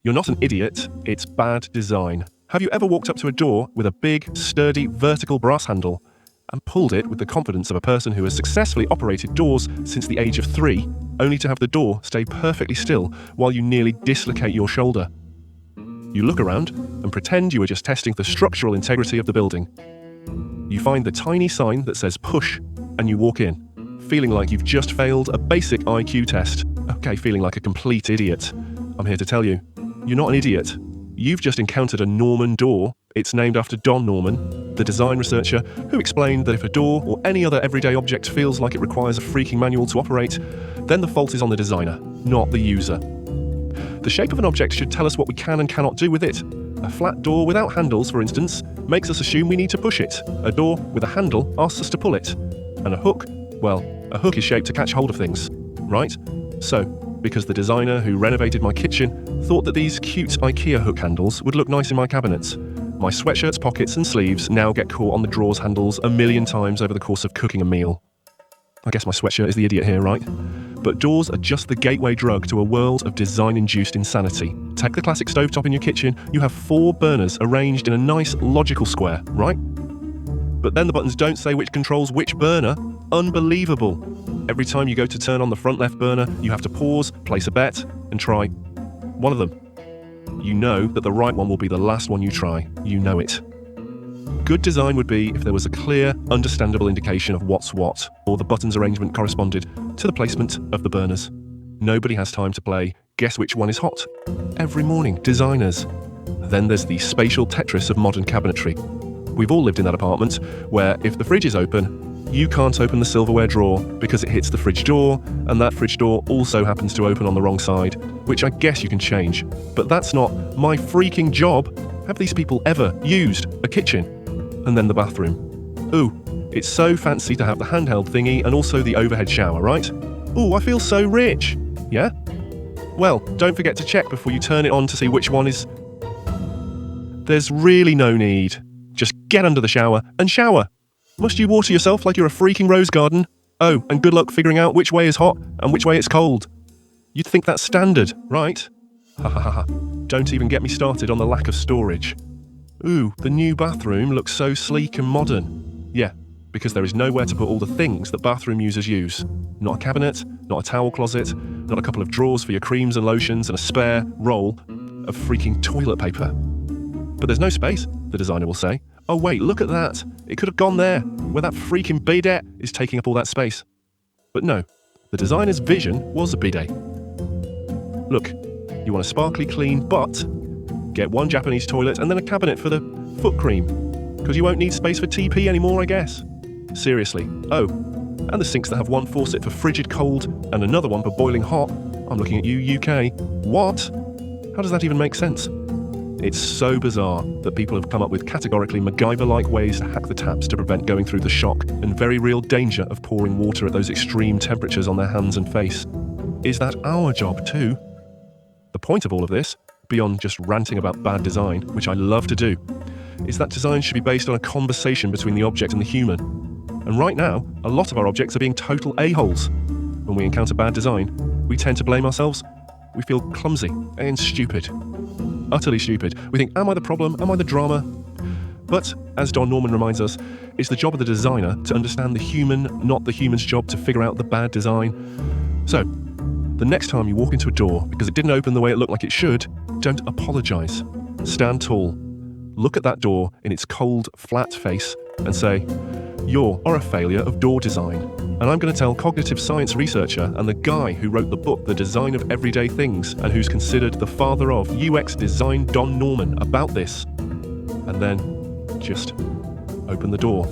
You're not an idiot, it's bad design. Have you ever walked up to a door with a big, sturdy, vertical brass handle and pulled it with the confidence of a person who has successfully operated doors since the age of 3, only to have the door stay perfectly still while you nearly dislocate your shoulder? You look around and pretend you are just testing the structural integrity of the building. You find the tiny sign that says push and you walk in, feeling like you've just failed a basic IQ test. Okay, feeling like a complete idiot. I'm here to tell you, you're not an idiot. You've just encountered a Norman door. It's named after Don Norman, the design researcher who explained that if a door or any other everyday object feels like it requires a freaking manual to operate, then the fault is on the designer, not the user. The shape of an object should tell us what we can and cannot do with it. A flat door without handles, for instance, makes us assume we need to push it. A door with a handle asks us to pull it. And a hook, well, a hook is shaped to catch hold of things, right? So, because the designer who renovated my kitchen thought that these cute IKEA hook handles would look nice in my cabinets, my sweatshirt's pockets and sleeves now get caught on the drawers handles a million times over the course of cooking a meal. I guess my sweatshirt is the idiot here, right? But doors are just the gateway drug to a world of design-induced insanity. Take the classic stovetop in your kitchen, you have 4 burners arranged in a nice, logical square, right? But then the buttons don't say which controls which burner. Unbelievable. Every time you go to turn on the front left burner, you have to pause, place a bet, and try one of them. You know that the right one will be the last one you try. You know it. Good design would be if there was a clear, understandable indication of what's what, or the buttons arrangement corresponded to the placement of the burners. Nobody has time to play guess which one is hot. Every morning, designers. Then there's the spatial Tetris of modern cabinetry. We've all lived in that apartment where if the fridge is open, you can't open the silverware drawer because it hits the fridge door, and that fridge door also happens to open on the wrong side, which I guess you can change. But that's not my freaking job. Have these people ever used a kitchen? And then the bathroom. Ooh, it's so fancy to have the handheld thingy and also the overhead shower, right? Ooh, I feel so rich. Yeah? Well, don't forget to check before you turn it on to see which one is... There's really no need. Just get under the shower and shower. Must you water yourself like you're a freaking rose garden? Oh, and good luck figuring out which way is hot and which way it's cold. You'd think that's standard, right? Ha ha ha ha. Don't even get me started on the lack of storage. Ooh, the new bathroom looks so sleek and modern. Yeah, because there is nowhere to put all the things that bathroom users use. Not a cabinet, not a towel closet, not a couple of drawers for your creams and lotions and a spare roll of freaking toilet paper. But there's no space, the designer will say. Oh wait, look at that. It could have gone there, where that freaking bidet is taking up all that space. But no, the designer's vision was a bidet. Look, you want a sparkly clean butt? Get one Japanese toilet and then a cabinet for the foot cream. Because you won't need space for TP anymore, I guess. Seriously. Oh, and the sinks that have one faucet for frigid cold and another one for boiling hot. I'm looking at you, UK. What? How does that even make sense? It's so bizarre that people have come up with categorically MacGyver-like ways to hack the taps to prevent going through the shock and very real danger of pouring water at those extreme temperatures on their hands and face. Is that our job too? The point of all of this, beyond just ranting about bad design, which I love to do, is that design should be based on a conversation between the object and the human. And right now, a lot of our objects are being total a-holes. When we encounter bad design, we tend to blame ourselves. We feel clumsy and stupid. Utterly stupid. We think, am I the problem? Am I the drama? But, as Don Norman reminds us, it's the job of the designer to understand the human, not the human's job to figure out the bad design. So, the next time you walk into a door because it didn't open the way it looked like it should, don't apologise. Stand tall. Look at that door in its cold, flat face and say, you are a failure of door design. And I'm going to tell cognitive science researcher and the guy who wrote the book The Design of Everyday Things and who's considered the father of UX design, Don Norman, about this. And then just open the door.